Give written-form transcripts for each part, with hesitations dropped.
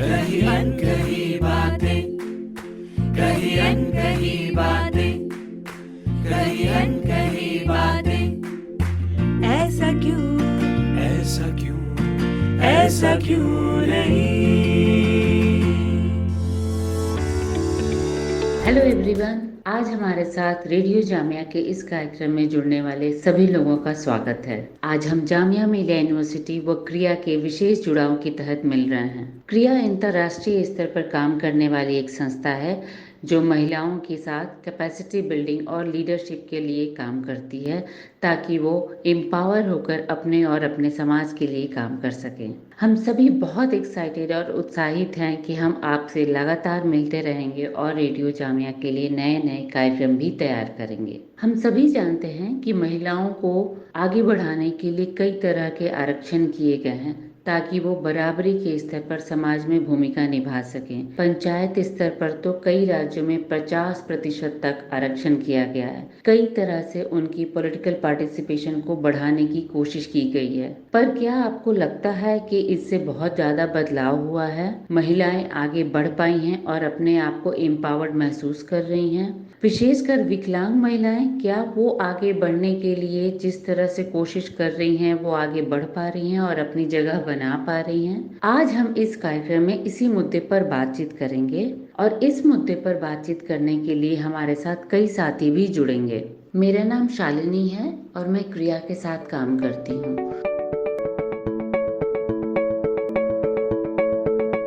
कहीं अनकही बातें, कहीं अनकही बातें, कहीं अनकही बातें। ऐसा क्यों, ऐसा क्यों, ऐसा क्यों नहीं। हेलो एवरीवन, आज हमारे साथ रेडियो जामिया के इस कार्यक्रम में जुड़ने वाले सभी लोगों का स्वागत है। आज हम जामिया मिलिया यूनिवर्सिटी व क्रिया के विशेष जुड़ाव के तहत मिल रहे हैं। क्रिया अंतर्राष्ट्रीय स्तर पर काम करने वाली एक संस्था है जो महिलाओं के साथ कैपेसिटी बिल्डिंग और लीडरशिप के लिए काम करती है ताकि वो एम्पावर होकर अपने और अपने समाज के लिए काम कर सकें। हम सभी बहुत एक्साइटेड और उत्साहित हैं कि हम आपसे लगातार मिलते रहेंगे और रेडियो जामिया के लिए नए नए कार्यक्रम भी तैयार करेंगे। हम सभी जानते हैं कि महिलाओं को आगे बढ़ाने के लिए कई तरह के आरक्षण किए गए हैं ताकि वो बराबरी के स्तर पर समाज में भूमिका निभा सकें। पंचायत स्तर पर तो कई राज्यों में 50% तक आरक्षण किया गया है। कई तरह से उनकी पॉलिटिकल पार्टिसिपेशन को बढ़ाने की कोशिश की गई है। पर क्या आपको लगता है कि इससे बहुत ज्यादा बदलाव हुआ है? महिलाएं आगे बढ़ पाई हैं और अपने आप को एम्पावर्ड महसूस कर रही हैं? विशेषकर विकलांग महिलाएं, क्या वो आगे बढ़ने के लिए जिस तरह से कोशिश कर रही हैं वो आगे बढ़ पा रही हैं और अपनी जगह बना पा रही हैं? आज हम इस कार्यक्रम में इसी मुद्दे पर बातचीत करेंगे और इस मुद्दे पर बातचीत करने के लिए हमारे साथ कई साथी भी जुड़ेंगे। मेरा नाम शालिनी है और मैं क्रिया के साथ काम करती हूँ।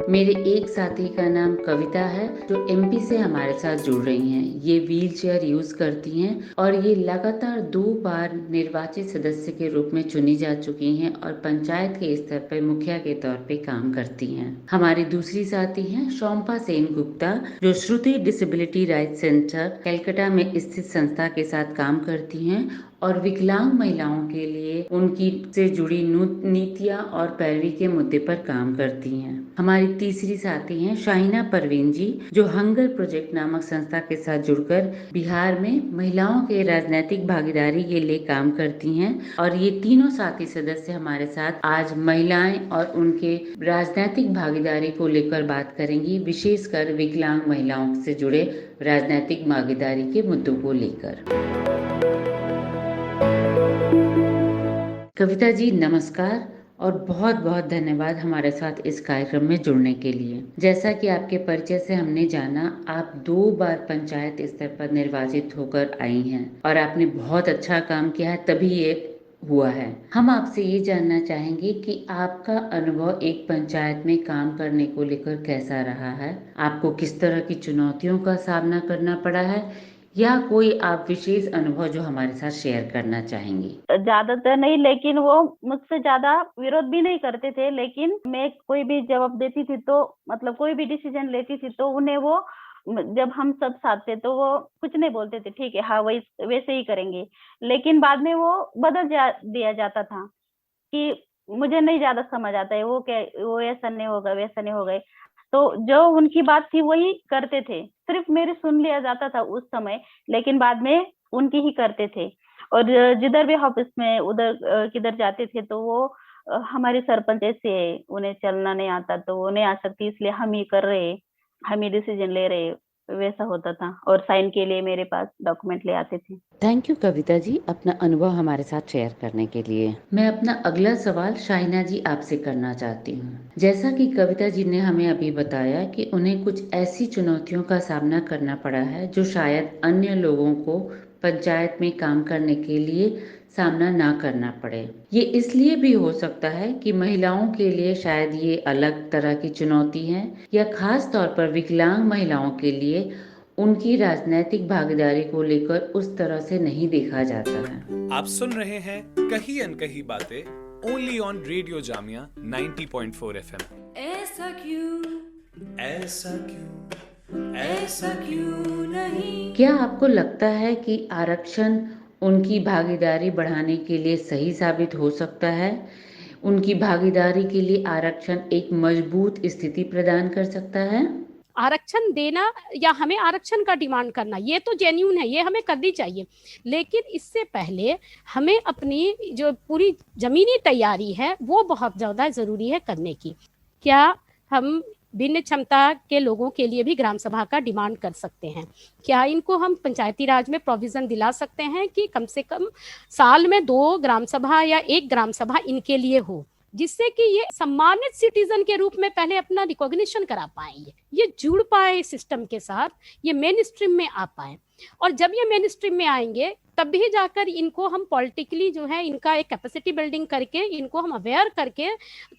मेरे एक साथी का नाम कविता है जो एमपी से हमारे साथ जुड़ रही हैं। ये व्हील चेयर यूज करती हैं और ये लगातार 2 बार निर्वाचित सदस्य के रूप में चुनी जा चुकी हैं और पंचायत के स्तर पर मुखिया के तौर पे काम करती हैं। हमारी दूसरी साथी हैं शोम्पा सेन गुप्ता जो श्रुति डिसेबिलिटी राइट सेंटर कलकत्ता में स्थित संस्था के साथ काम करती हैं और विकलांग महिलाओं के लिए उनकी से जुड़ी नीतियां और पैरवी के मुद्दे पर काम करती हैं। हमारी तीसरी साथी हैं शाहिना परवीन जी जो हंगर प्रोजेक्ट नामक संस्था के साथ जुड़कर बिहार में महिलाओं के राजनीतिक भागीदारी के लिए काम करती हैं और ये तीनों साथी सदस्य हमारे साथ आज महिलाएं और उनके राजनीतिक भागीदारी को लेकर बात करेंगी, विशेषकर विकलांग महिलाओं से जुड़े राजनीतिक भागीदारी के मुद्दों को लेकर। कविता जी नमस्कार और बहुत बहुत धन्यवाद हमारे साथ इस कार्यक्रम में जुड़ने के लिए। जैसा कि आपके परिचय से हमने जाना, आप 2 बार पंचायत स्तर पर निर्वाचित होकर आई हैं और आपने बहुत अच्छा काम किया है, तभी ये हुआ है। हम आपसे ये जानना चाहेंगे कि आपका अनुभव एक पंचायत में काम करने को लेकर कैसा रहा है? आपको किस तरह की चुनौतियों का सामना करना पड़ा है या कोई आप विशेष अनुभव जो हमारे साथ शेयर करना चाहेंगी? ज्यादातर नहीं, लेकिन वो मुझसे ज्यादा विरोध भी नहीं करते थे। लेकिन मैं कोई भी जवाब देती थी तो मतलब कोई भी डिसीजन लेती थी तो उन्हें वो, जब हम सब साथ थे तो वो कुछ नहीं बोलते थे, ठीक है हाँ वही वैसे ही करेंगे। लेकिन बाद में वो दिया जाता था कि मुझे नहीं ज्यादा समझ आता है, वो क्या, वो ऐसा नहीं होगा वैसा नहीं होगा। तो जो उनकी बात थी वही करते थे, सिर्फ मेरी सुन लिया जाता था उस समय, लेकिन बाद में उनकी ही करते थे। और जिधर भी ऑफिस में उधर किधर जाते थे तो वो हमारे सरपंच ऐसे है, उन्हें चलना नहीं आता तो वो नहीं आ सकती, इसलिए हम ही कर रहे, हम ही डिसीजन ले रहे, वैसा होता था। और साइन के लिए मेरे पास डॉक्यूमेंट ले आते थे। थैंक यू कविता जी अपना अनुभव हमारे साथ शेयर करने के लिए। मैं अपना अगला सवाल शाहिना जी आपसे करना चाहती हूँ। जैसा कि कविता जी ने हमें अभी बताया कि उन्हें कुछ ऐसी चुनौतियों का सामना करना पड़ा है जो शायद अन्य लोगों को पंचायत में काम करने के लिए सामना ना करना पड़े। ये इसलिए भी हो सकता है कि महिलाओं के लिए शायद ये अलग तरह की चुनौती है या खास तौर पर विकलांग महिलाओं के लिए उनकी राजनीतिक भागीदारी को लेकर उस तरह से नहीं देखा जाता है। आप सुन रहे हैं कही अनकही बातें only on radio Jamia 90.4 FM। ऐसा क्यों, ऐसा क्यों, ऐसा क्यों नहीं। क्या आपको लगता है कि आरक्षण उनकी भागीदारी बढ़ाने के लिए सही साबित हो सकता है? उनकी भागीदारी के लिए आरक्षण एक मजबूत स्थिति प्रदान कर सकता है? आरक्षण देना या हमें आरक्षण का डिमांड करना ये तो जेन्यून है, ये हमें करनी चाहिए, लेकिन इससे पहले हमें अपनी जो पूरी जमीनी तैयारी है वो बहुत ज़्यादा ज़रूरी है करने की। क्या हम भिन्न क्षमता के लोगों के लिए भी ग्राम सभा का डिमांड कर सकते हैं। क्या इनको हम पंचायती राज में प्रोविजन दिला सकते हैं कि कम से कम साल में 2 ग्राम सभा या 1 ग्राम सभा इनके लिए हो, जिससे कि ये सम्मानित सिटीजन के रूप में पहले अपना रिकॉग्निशन करा पाएंगे, ये जुड़ पाए सिस्टम के साथ, ये मेन स्ट्रीम में आ पाए। और जब ये मेन स्ट्रीम में आएंगे तब भी जाकर इनको हम पॉलिटिकली जो है इनका एक कैपेसिटी बिल्डिंग करके इनको हम अवेयर करके,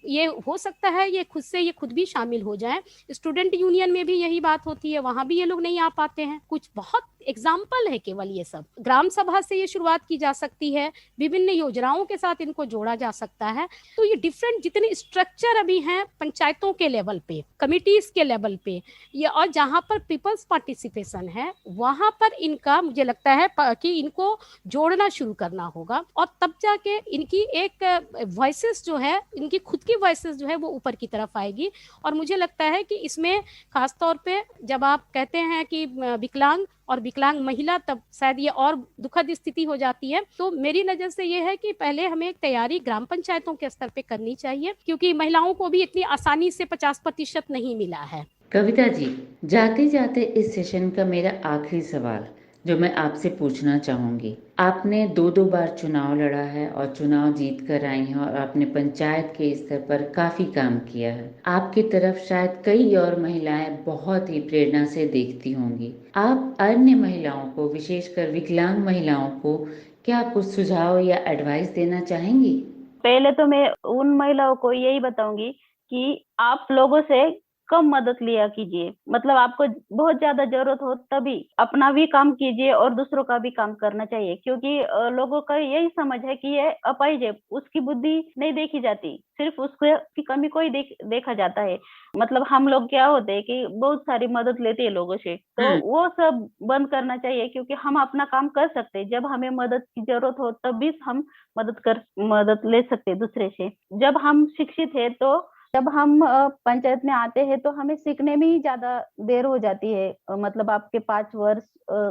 ये हो सकता है ये खुद भी शामिल हो जाएं। स्टूडेंट यूनियन में भी यही बात होती है, वहां भी ये लोग नहीं आ पाते हैं। कुछ बहुत एग्जाम्पल है केवल, ये सब ग्राम सभा से ये शुरुआत की जा सकती है, विभिन्न योजनाओं के साथ इनको जोड़ा जा सकता है। तो ये डिफरेंट जितने स्ट्रक्चर अभी हैं पंचायतों के लेवल पे, कमिटीज के लेवल पे, ये और जहाँ पर पीपल्स पार्टिसिपेशन है वहां पर इनका मुझे लगता है कि इनको जोड़ना शुरू करना होगा, और तब जाके इनकी एक वॉइसेस जो है, इनकी खुद की वॉइसेस जो है वो ऊपर की तरफ आएगी। और मुझे लगता है कि इसमें खास तौर पे जब आप कहते हैं कि विकलांग और विकलांग महिला, तब शायद ये और दुखद स्थिति हो जाती है। तो मेरी नजर से ये है कि पहले हमें एक तैयारी ग्राम पंचायतों के स्तर पे करनी चाहिए, क्योंकि महिलाओं को भी इतनी आसानी से 50% नहीं मिला है। कविता जी, जाते जाते इस सेशन का मेरा आखिरी सवाल जो मैं आपसे पूछना चाहूंगी, आपने 2 बार चुनाव लड़ा है और चुनाव जीत कर आई हैं और आपने पंचायत के स्तर पर काफी काम किया है। आपकी तरफ शायद कई और महिलाएं बहुत ही प्रेरणा से देखती होंगी। आप अन्य महिलाओं को, विशेषकर विकलांग महिलाओं को, क्या कुछ सुझाव या एडवाइस देना चाहेंगी? पहले तो मैं उन महिलाओं को यही बताऊंगी कि आप लोगों से कम मदद लिया कीजिए। मतलब आपको बहुत ज्यादा जरूरत हो तभी अपना भी काम कीजिए और दूसरों का भी काम करना चाहिए, क्योंकि लोगों का यही समझ है कि ये अपाहिज है, उसकी बुद्धि नहीं देखी जाती, सिर्फ उसको की कमी को ही देखा जाता है। मतलब हम लोग क्या होते हैं कि बहुत सारी मदद लेते हैं लोगों से, तो वो सब बंद करना चाहिए, क्योंकि हम अपना काम कर सकते हैं। जब हमें मदद की जरूरत हो तब भी हम मदद ले सकते हैं दूसरे से। जब हम शिक्षित है, तो जब हम पंचायत में आते हैं तो हमें सीखने में ही ज्यादा देर हो जाती है, मतलब आपके 5 वर्ष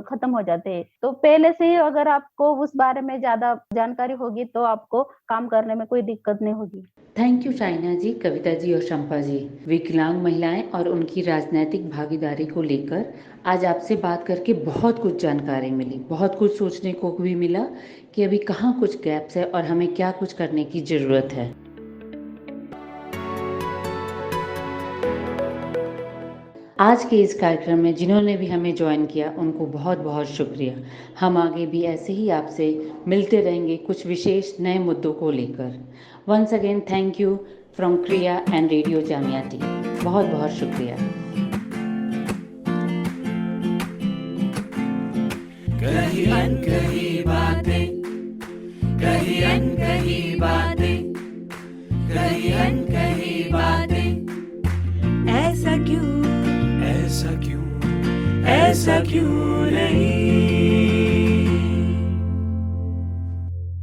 खत्म हो जाते हैं। तो पहले से ही अगर आपको उस बारे में ज्यादा जानकारी होगी तो आपको काम करने में कोई दिक्कत नहीं होगी। थैंक यू शाइना जी, कविता जी और शंपा जी। विकलांग महिलाएं और उनकी राजनीतिक भागीदारी को लेकर आज आपसे बात करके बहुत कुछ जानकारी मिली, बहुत कुछ सोचने को भी मिला कि अभी कहाँ कुछ गैप्स है और हमें क्या कुछ करने की जरूरत है। आज के इस कार्यक्रम में जिन्होंने भी हमें ज्वाइन किया उनको बहुत बहुत शुक्रिया। हम आगे भी ऐसे ही आपसे मिलते रहेंगे कुछ विशेष नए मुद्दों को लेकर। Once again thank you from Kriya and radio Jamia team. बहुत बहुत शुक्रिया। कहीं अनकही बातें, कहीं अनकही बातें, कहीं अनकही बातें, ऐसा क्यों, ऐसा क्यों, ऐसा क्यों नहीं।